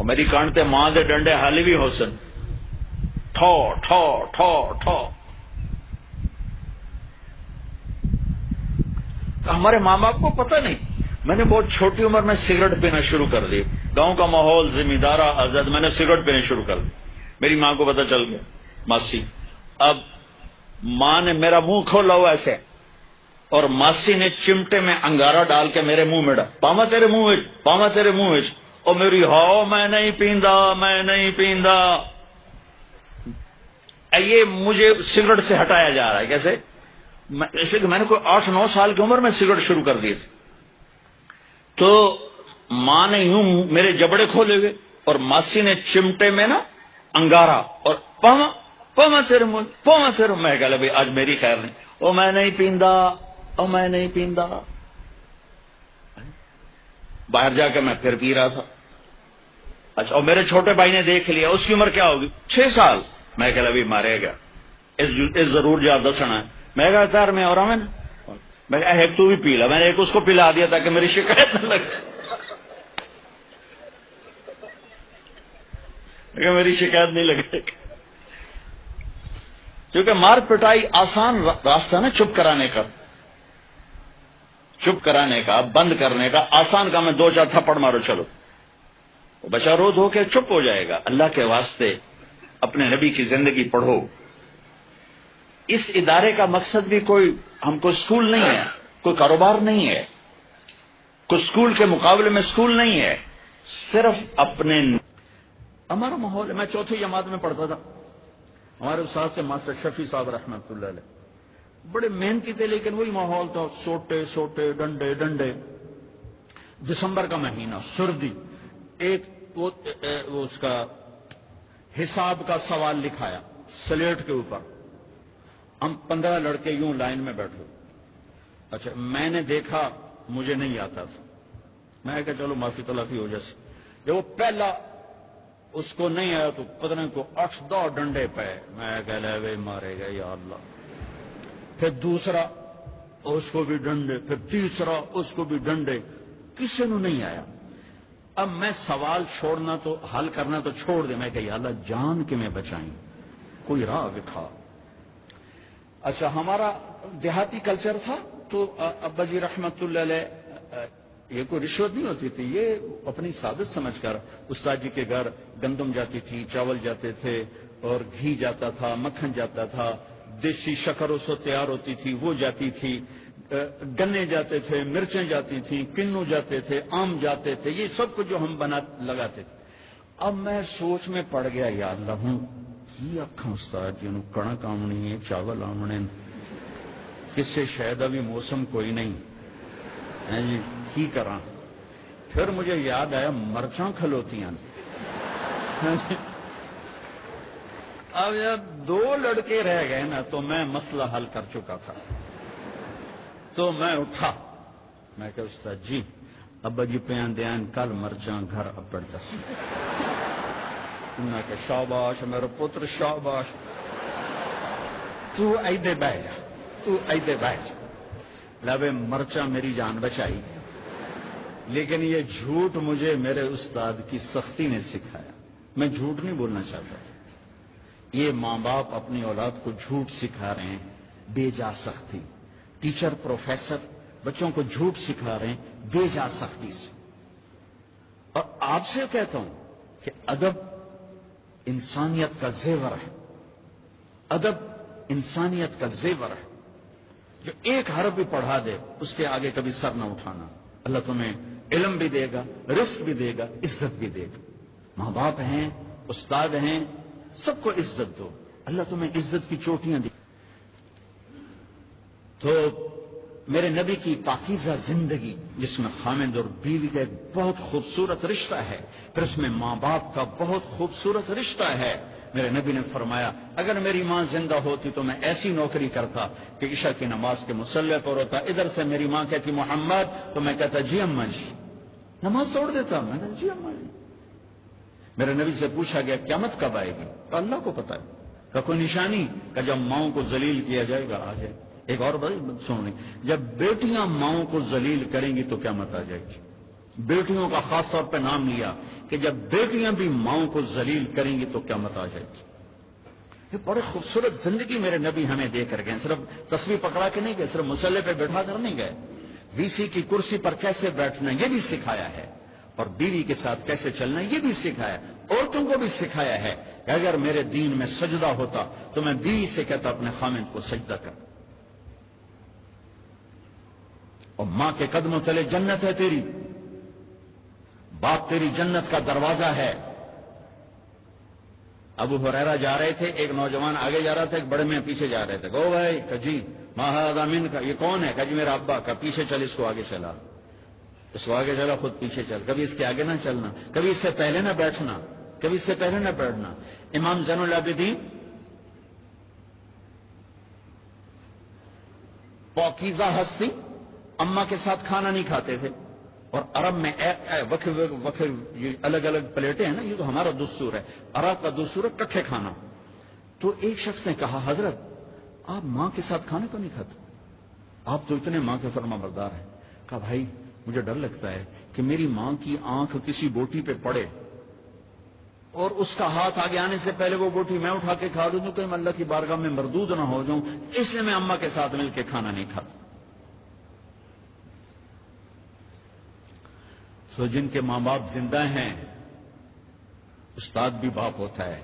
میری کانٹتے ماں دے ڈنڈے حالی بھی ہو سن، ٹھو ٹھو ٹھو ٹھو۔ ہمارے ماں باپ کو پتہ نہیں، میں نے بہت چھوٹی عمر میں سگریٹ پینا شروع کر دی، گاؤں کا ماحول ذمہ دارا آزاد، میں نے سگریٹ پینا شروع کر دی، میری ماں کو پتہ چل گیا، ماسی۔ اب ماں نے میرا منہ کھولا ہوا ایسے، اور ماسی نے چمٹے میں انگارہ ڈال کے میرے منہ میں ڈال، پاما تیرے منہ وچ، پاما تیرے منہ وچ، اور میری ہاؤ میں نہیں پیندا، میں نہیں پیندا۔ یہ مجھے سگریٹ سے ہٹایا جا رہا ہے، کیسے؟ اس لیے کہ میں نے کوئی 8-9 سال کی عمر میں سگریٹ شروع کر دی تھی، تو ماں نے یوں میرے جبڑے کھولے ہوئے اور ماسی نے چمٹے میں نا انگارہ، اور پاما پاما تیرے منہ، پاما تیرے، میں کہا بھائی آج میری خیر نہیں، او میں نہیں پیندا، او میں نہیں پیندا۔ باہر جا کے میں پھر پی رہا تھا۔ اچھا، اور میرے چھوٹے بھائی نے دیکھ لیا، اس کی عمر کیا ہوگی؟ 6 سال۔ میں کہا ابھی مارے گا، اس ضرور جا دسنا ہے۔ میں کہا تار میں اور میں کہا ایک تو بھی پی لا، میں نے ایک اس کو پلا دیا تاکہ میری شکایت نہ لگے، میری شکایت نہیں لگے، کیونکہ مار پٹائی آسان راستہ نا چپ کرانے کا، چپ کرانے کا، بند کرنے کا آسان کام ہے، 2-4 تھپڑ مارو چلو، بچہ رو دھو کے چپ ہو جائے گا۔ اللہ کے واسطے اپنے نبی کی زندگی پڑھو۔ اس ادارے کا مقصد بھی کوئی ہم کو اسکول نہیں ہے، کوئی کاروبار نہیں ہے، کوئی اسکول کے مقابلے میں اسکول نہیں ہے، صرف اپنے ہمارا ماحول ہے۔ میں 4تھی جماعت میں پڑھتا تھا، ہمارے استاد سے ماسٹر شفیع صاحب رحمۃ اللہ علیہ، بڑے محنتی تھے، لیکن وہی ماحول تھا، سوٹے سوٹے، ڈنڈے ڈنڈے۔ دسمبر کا مہینہ، سردی، ایک وہ اس کا حساب کا سوال لکھایا سلیٹ کے اوپر، ہم 15 لڑکے یوں لائن میں بیٹھے۔ اچھا، میں نے دیکھا، مجھے نہیں آتا تھا، میں کہا چلو معافی تلافی ہو جیسے، جب وہ پہلا اس کو نہیں آیا تو پتہ نہیں کو 8-10 ڈنڈے پہ، میں کہہ لے وے مارے گا یا اللہ۔ پھر دوسرا، اس کو بھی ڈنڈے، پھر تیسرا، اس کو بھی ڈنڈے، کسی نے نہیں آیا۔ اب میں سوال چھوڑنا تو حل کرنا تو چھوڑ دے، میں کہ یا اللہ جان کے میں بچائیں، کوئی راہ دکھا۔ اچھا، ہمارا دیہاتی کلچر تھا تو ابا جی رحمت اللہ علیہ، یہ کوئی رشوت نہیں ہوتی تھی، یہ اپنی سعادت سمجھ کر استاد جی کے گھر گندم جاتی تھی، چاول جاتے تھے، اور گھی جاتا تھا، مکھن جاتا تھا، دیسی شکر اس وقت تیار ہوتی تھی وہ جاتی تھی، گنے جاتے تھے، مرچیں جاتی تھیں، کنو جاتے تھے، آم جاتے تھے، یہ سب کچھ جو ہم لگاتے تھے۔ اب میں سوچ میں پڑ گیا، یا اللہ ہوں یہ اکھاں استاد جی نو کڑک آمنی ہے، چاول آمنے، کسے شاید ابھی موسم کوئی نہیں ہے جی، کی کراں؟ پھر مجھے یاد آیا مرچاں کھلوتیاں۔ اب جب 2 لڑکے رہ گئے نا تو میں مسئلہ حل کر چکا تھا، تو میں اٹھا، میں کہا استاد جی ابا جی پیان دیان کل مرچاں گھر اپڑ دس۔ انہوں نے کہا شاباش میرا پتر شاباش، تو ایدے بہ جا، تو ایدے بہ جا۔ لبے مرچاں میری جان بچائی، لیکن یہ جھوٹ مجھے میرے استاد کی سختی نے سکھایا۔ میں جھوٹ نہیں بولنا چاہتا، یہ ماں باپ اپنی اولاد کو جھوٹ سکھا رہے ہیں بے جا سختی، ٹیچر پروفیسر بچوں کو جھوٹ سکھا رہے ہیں بے جا سختی سے۔ اور آپ سے کہتا ہوں کہ ادب انسانیت کا زیور ہے، ادب انسانیت کا زیور ہے، جو ایک حرف بھی پڑھا دے اس کے آگے کبھی سر نہ اٹھانا۔ اللہ تمہیں علم بھی دے گا، رزق بھی دے گا، عزت بھی دے گا۔ ماں باپ ہیں، استاد ہیں، سب کو عزت دو، اللہ تمہیں عزت کی چوٹیاں دے۔ تو میرے نبی کی پاکیزہ زندگی جس میں خامد اور بیوی کا ایک بہت خوبصورت رشتہ ہے، پھر اس میں ماں باپ کا بہت خوبصورت رشتہ ہے۔ میرے نبی نے فرمایا اگر میری ماں زندہ ہوتی تو میں ایسی نوکری کرتا کہ عشاء کی نماز کے مصلی پر ہوتا، ادھر سے میری ماں کہتی محمد تو میں کہتا جی اماں جی، نماز توڑ دیتا، میں کہتا جی اماں جی۔ میرے نبی سے پوچھا گیا قیامت کب آئے گی؟ تو اللہ کو پتا ہے۔ کہ کوئی نشانی؟ کہ جب ماؤں کو ذلیل کیا جائے گا، آ جائے۔ ایک اور بات سنیں، جب بیٹیاں ماؤں کو ذلیل کریں گی تو قیامت آ جائے گی۔ بیٹیوں کا خاص طور پہ نام لیا کہ جب بیٹیاں بھی ماؤں کو ذلیل کریں گی تو قیامت آ جائے گی. یہ بڑے خوبصورت زندگی میرے نبی ہمیں دے کر گئے. صرف تسبیح پکڑا کے نہیں گئے، صرف مصلے پہ بیٹھا کر نہیں گئے، وی سی کی کرسی پر کیسے بیٹھنا یہ بھی سکھایا ہے، اور بیوی کے ساتھ کیسے چلنا یہ بھی سکھایا. عورتوں کو بھی سکھایا ہے کہ اگر میرے دین میں سجدہ ہوتا تو میں بیوی سے کہتا اپنے خامند کو سجدہ کر. اور ماں کے قدموں تلے جنت ہے تیری، باپ تیری جنت کا دروازہ ہے. ابو ہریرہ جا رہے تھے، ایک نوجوان آگے جا رہا تھا، ایک بڑے میاں پیچھے جا رہے تھے. گو بھائی کہ جی ما ھذا من کا، یہ کون ہے؟ کہ جی میرا ابا. کا پیچھے چل، اس کو آگے چلا، اس کو آگے چلا، خود پیچھے چل. کبھی اس کے آگے نہ چلنا، کبھی اس سے پہلے نہ بیٹھنا، کبھی اس سے پہلے نہ بیٹھنا. امام زین العابدین پاکیزہ ہستی، اماں کے ساتھ کھانا نہیں کھاتے تھے. اور عرب میں یہ الگ الگ پلیٹیں ہیں نا، یہ تو ہمارا دستور ہے، عرب کا دستور ہے کٹھے کھانا. تو ایک شخص نے کہا حضرت آپ ماں کے ساتھ کھانا کیوں نہیں کھاتے؟ آپ تو اتنے ماں کے فرما بردار ہیں. کہا بھائی مجھے ڈر لگتا ہے کہ میری ماں کی آنکھ کسی بوٹی پہ پڑے اور اس کا ہاتھ آگے آنے سے پہلے وہ بوٹی میں اٹھا کے کھا لوں تو کہیں میں اللہ کی بارگاہ میں مردود نہ ہو جاؤں، اس لیے میں اماں کے ساتھ مل کے کھانا نہیں کھاتا. تو جن کے ماں باپ زندہ ہیں، استاد بھی باپ ہوتا ہے.